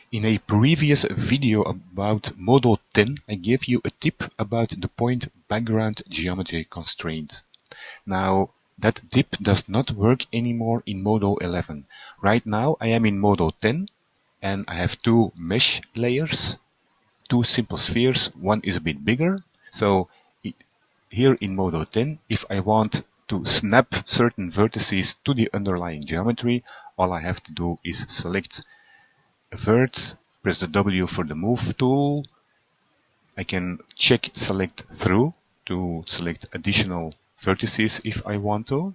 In a previous video about Modo 10, I gave you a tip about the point background geometry constraint. Now, that tip does not work anymore in Modo 11. Right now, I am in Modo 10, and I have two mesh layers, two simple spheres. One is a bit bigger. So here in Modo 10, if I want to snap certain vertices to the underlying geometry, all I have to do is select a vert, press the W for the move tool. I can check select through to select additional vertices if I want to,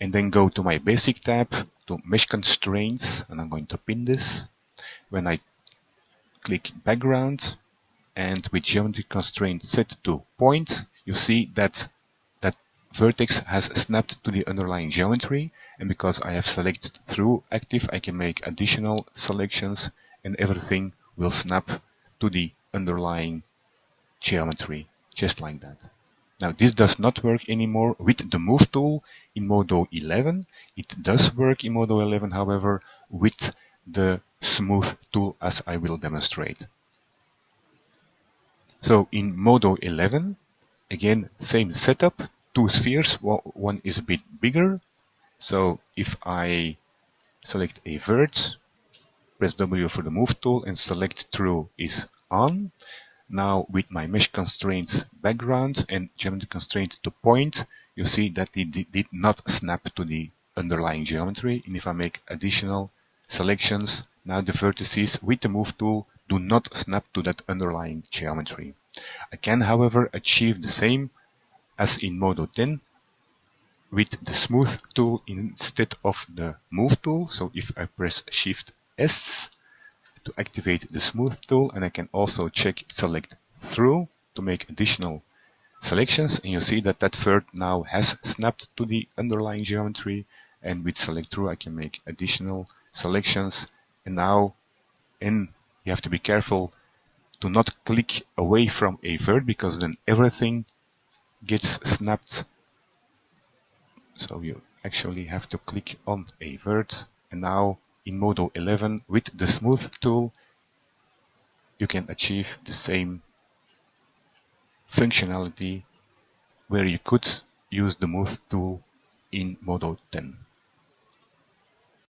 and then go to my basic tab to mesh constraints, and I'm going to pin this. When I click background and with geometry constraint set to point, you see that that vertex has snapped to the underlying geometry, and because I have select through active, I can make additional selections and everything will snap to the underlying geometry, just like that. Now this does not work anymore with the move tool in Modo 11. It does work in Modo 11, however, with the smooth tool, as I will demonstrate. So in Modo 11, again, same setup, two spheres, one is a bit bigger. So if I select a vert, press W for the move tool and select through is on. Now with my mesh constraints background and geometry constraint to point, you see that it did not snap to the underlying geometry. And if I make additional selections, now the vertices with the move tool do not snap to that underlying geometry. I can, however, achieve the same as in Modo 10 with the smooth tool instead of the move tool. So if I press Shift S to activate the smooth tool, and I can also check select through to make additional selections, and you see that that vert now has snapped to the underlying geometry, and with select through I can make additional selections. And now, and you have to be careful to not click away from a vert, because then everything gets snapped. So you actually have to click on a vert, and now in Modo 11 with the smooth tool you can achieve the same functionality where you could use the move tool in Modo 10.